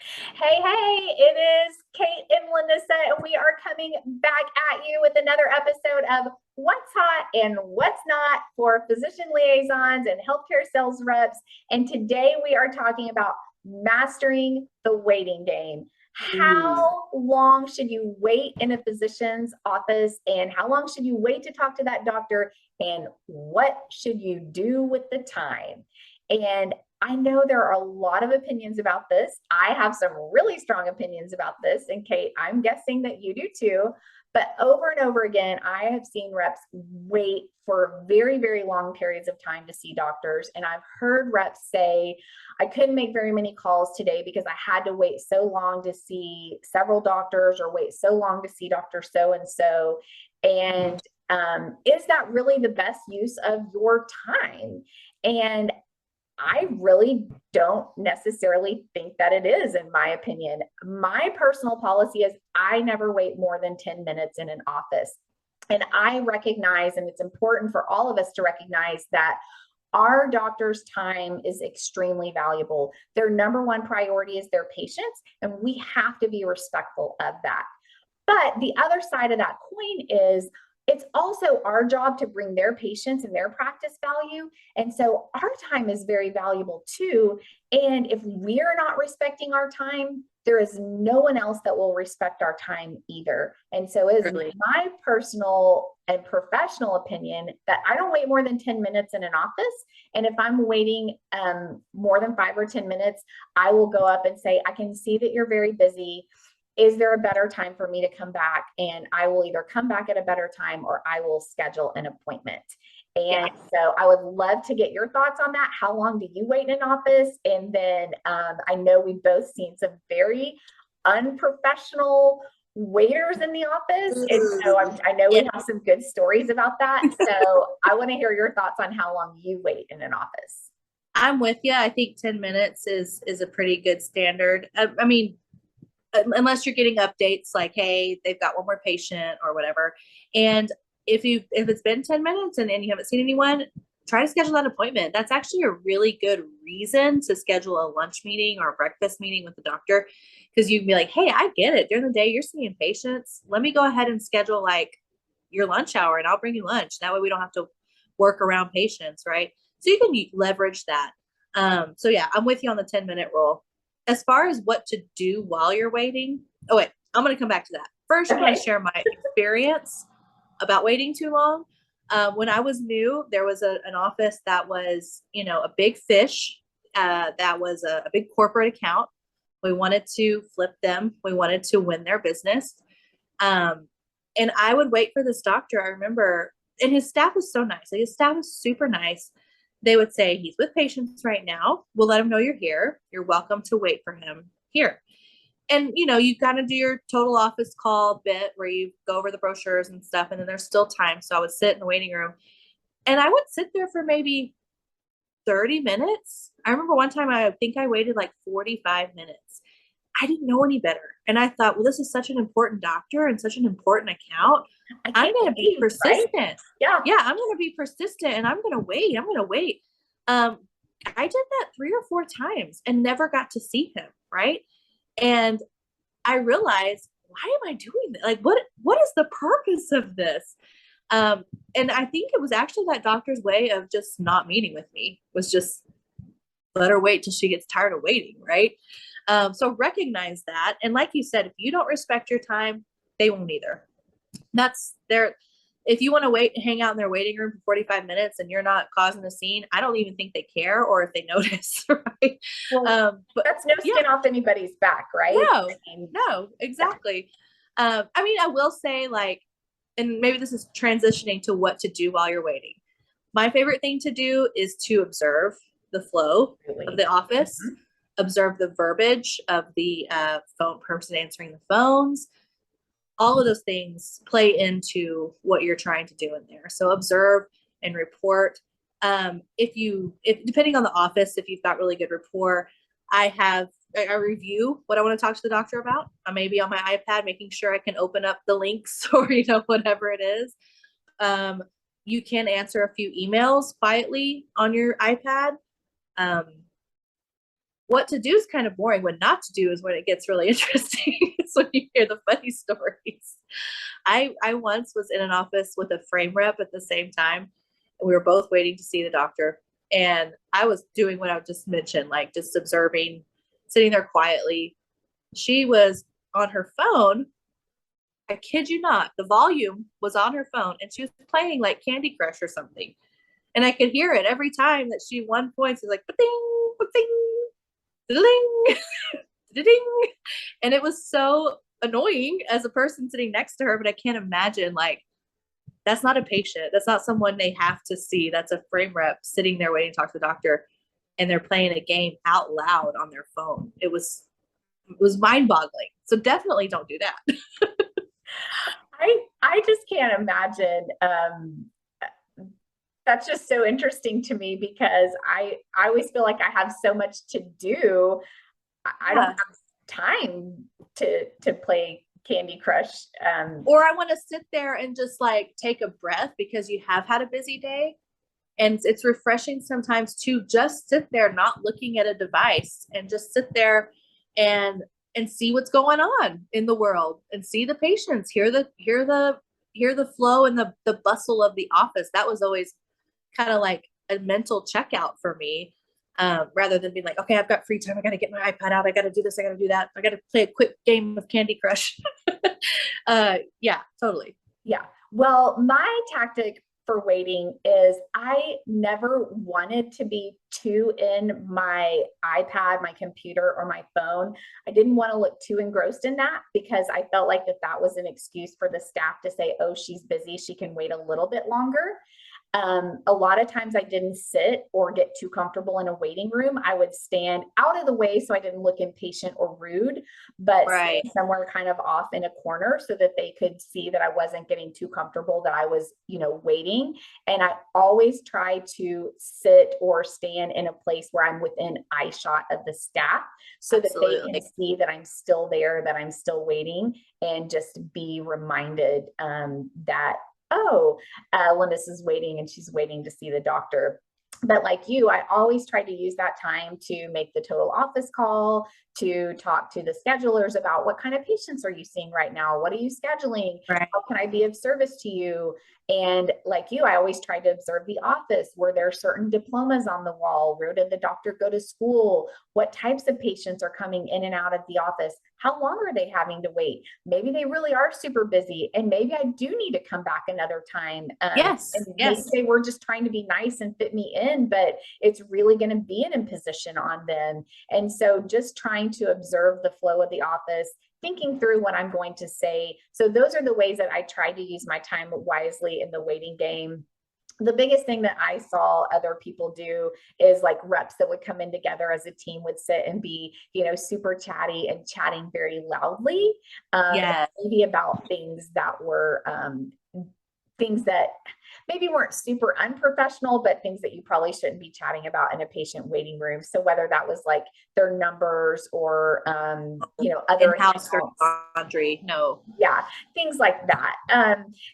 Hey, it is Kate and Lanissa, and we are coming back at you with another episode of What's Hot and What's Not for physician liaisons and healthcare sales reps. And today we are talking about mastering the waiting game. Ooh. How long should you wait in a physician's office, and how long should you wait to talk to that doctor, and what should you do with the time? And I know there are a lot of opinions about this. I have some really strong opinions about this. And Kate, I'm guessing that you do too. But over and over again, I have seen reps wait for very, very long periods of time to see doctors. And I've heard reps say, I couldn't make very many calls today because I had to wait so long to see several doctors or wait so long to see Dr. So and so. And is that really the best use of your time? And I really don't necessarily think that it is, in my opinion. My personal policy is I never wait more than 10 minutes in an office. And I recognize, and it's important for all of us to recognize that our doctor's time is extremely valuable. Their number one priority is their patients, and we have to be respectful of that. But the other side of that coin is it's also our job to bring their patients and their practice value. And so our time is very valuable too. And if we're not respecting our time, there is no one else that will respect our time either. And so it is Really? my personal and professional opinion that I don't wait more than 10 minutes in an office. And if I'm waiting more than 5 or 10 minutes, I will go up and say, I can see that you're very busy. Is there a better time for me to come back? And I will either come back at a better time or I will schedule an appointment. Yeah. And so I would love to get your thoughts on that. How long do you wait in an office? And then I know we've both seen some very unprofessional waiters in the office. And so Ooh. I know Yeah. we have some good stories about that. So I want to hear your thoughts on how long you wait in an office. I'm with you. I think 10 minutes is a pretty good standard. I mean, unless you're getting updates like, hey, they've got one more patient or whatever. And if it's been 10 minutes and you haven't seen anyone, try to schedule that appointment. That's actually a really good reason to schedule a lunch meeting or a breakfast meeting with the doctor, because you can be like, hey, I get it. During the day, you're seeing patients. Let me go ahead and schedule like your lunch hour and I'll bring you lunch. That way we don't have to work around patients, right? So you can leverage that. So yeah, I'm with you on the 10-minute rule. As far as what to do while you're waiting, oh wait, I'm going to come back to that. First, I'm going to Okay. share my experience about waiting too long. When I was new, there was an office that was, a big fish. That was a big corporate account. We wanted to flip them. We wanted to win their business. And I would wait for this doctor. I remember, and his staff was so nice. Like, his staff was super nice. They would say, he's with patients right now. We'll let him know you're here. You're welcome to wait for him here. And, you kind of do your total office call bit where you go over the brochures and stuff. And then there's still time. So I would sit in the waiting room and I would sit there for maybe 30 minutes. I remember one time I think I waited like 45 minutes. I didn't know any better. And I thought, well, this is such an important doctor and such an important account. I I'm can't going to be believe, right? persistent. Yeah. Yeah, I'm going to be persistent and I'm going to wait. I'm going to wait. Um, I did that 3 or 4 times and never got to see him. Right. And I realized, why am I doing this? Like, what is the purpose of this? And I think it was actually that doctor's way of just not meeting with me, was just let her wait till she gets tired of waiting, right? So recognize that. And like you said, if you don't respect your time, they won't either. That's their, if you want to wait and hang out in their waiting room for 45 minutes and you're not causing a scene, I don't even think they care or if they notice, right? Well, But that's no yeah, skin off anybody's back, right? no, I mean, no, yeah. exactly. I mean, I will say, like, and maybe this is transitioning to what to do while you're waiting. My favorite thing to do is to observe the flow of Really. the office, Mhm. observe the verbiage of the phone person answering the phones. All of those things play into what you're trying to do in there. So observe and report. If depending on the office, if you've got really good rapport, I review what I want to talk to the doctor about. I may be on my iPad making sure I can open up the links or whatever it is. Um, you can answer a few emails quietly on your iPad. Um, what to do is kind of boring. What not to do is when it gets really interesting. It's when you hear the funny stories. I once was in an office with a frame rep at the same time, and we were both waiting to see the doctor. And I was doing what I just mentioned, like just observing, sitting there quietly. She was on her phone. I kid you not, the volume was on her phone and she was playing like Candy Crush or something. And I could hear it every time that she one points is like ba-ding, ba-ding, ding, ding. And it was so annoying as a person sitting next to her, but I can't imagine, like, that's not a patient. That's not someone they have to see. That's a frame rep sitting there waiting to talk to the doctor, and they're playing a game out loud on their phone. It was mind-boggling. So definitely don't do that. I just can't imagine. That's just so interesting to me because I always feel like I have so much to do. I don't have time to play Candy Crush. Or I want to sit there and just like take a breath because you have had a busy day. And it's refreshing sometimes to just sit there, not looking at a device, and just sit there and see what's going on in the world and see the patients, hear the flow and the bustle of the office. That was always kind of like a mental checkout for me, rather than being like, okay, I've got free time. I got to get my iPad out. I got to do this. I got to do that. I got to play a quick game of Candy Crush. Yeah, totally. Yeah. Well, my tactic for waiting is I never wanted to be too in my iPad, my computer, or my phone. I didn't want to look too engrossed in that because I felt like that was an excuse for the staff to say, oh, she's busy, she can wait a little bit longer. A lot of times I didn't sit or get too comfortable in a waiting room. I would stand out of the way so I didn't look impatient or rude, but Right. somewhere kind of off in a corner so that they could see that I wasn't getting too comfortable, that I was, waiting. And I always try to sit or stand in a place where I'm within eye shot of the staff so Absolutely. that they can see that I'm still there, that I'm still waiting, and just be reminded that, oh, Lanissa's waiting and she's waiting to see the doctor. But like you, I always try to use that time to make the total office call, to talk to the schedulers about what kind of patients are you seeing right now? What are you scheduling? Right. How can I be of service to you? And like you, I always try to observe the office. Were there certain diplomas on the wall? Where did the doctor go to school? What types of patients are coming in and out of the office? How long are they having to wait? Maybe they really are super busy, and maybe I do need to come back another time. Yes. And maybe they were just trying to be nice and fit me in, but it's really going to be an imposition on them. And so just trying to observe the flow of the office, thinking through what I'm going to say. So those are the ways that I try to use my time wisely in the waiting game. The biggest thing that I saw other people do is like reps that would come in together as a team would sit and be, super chatty and chatting very loudly, maybe about things that were things that maybe weren't super unprofessional, but things that you probably shouldn't be chatting about in a patient waiting room. So whether that was like their numbers or, other in-house laundry, things like that.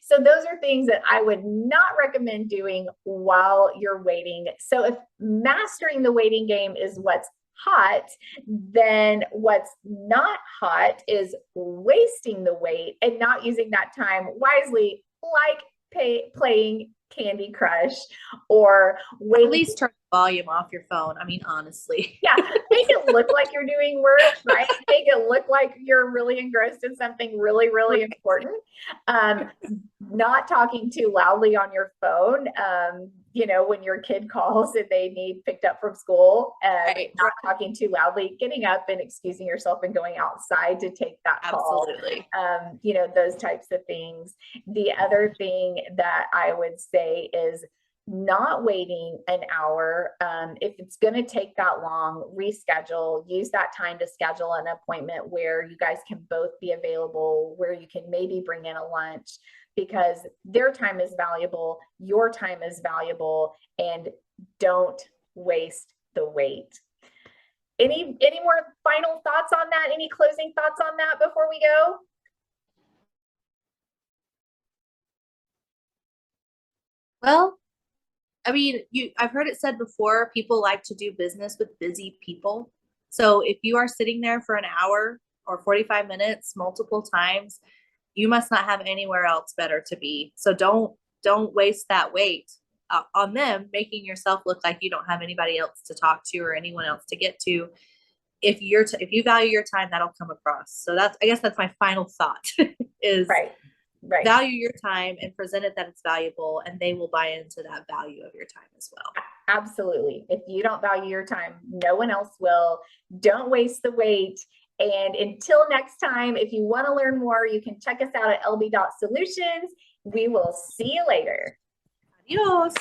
So those are things that I would not recommend doing while you're waiting. So if mastering the waiting game is what's hot, then what's not hot is wasting the wait and not using that time wisely, like playing Candy Crush or waiting. At least turn the volume off your phone. I mean, honestly. Yeah, make it look like you're doing work, right? Make it look like you're really engrossed in something really, really important. Not talking too loudly on your phone. When your kid calls and they need picked up from school, right. Not talking too loudly, getting up and excusing yourself and going outside to take that call. Absolutely. Those types of things. The other thing that I would say is not waiting an hour. If it's going to take that long, reschedule, use that time to schedule an appointment where you guys can both be available, where you can maybe bring in a lunch, because their time is valuable, your time is valuable, and don't waste the wait. Any more final thoughts on that? Any closing thoughts on that before we go? Well, I mean, I've heard it said before, people like to do business with busy people. So if you are sitting there for an hour or 45 minutes multiple times, you must not have anywhere else better to be. So don't waste that wait on them, making yourself look like you don't have anybody else to talk to or anyone else to get to. If you value your time, that'll come across. So I guess that's my final thought is Right. value your time and present it that it's valuable, and they will buy into that value of your time as well. Absolutely. If you don't value your time, no one else will. Don't waste the wait. And until next time, if you want to learn more, you can check us out at lb.solutions. We will see you later. Adios.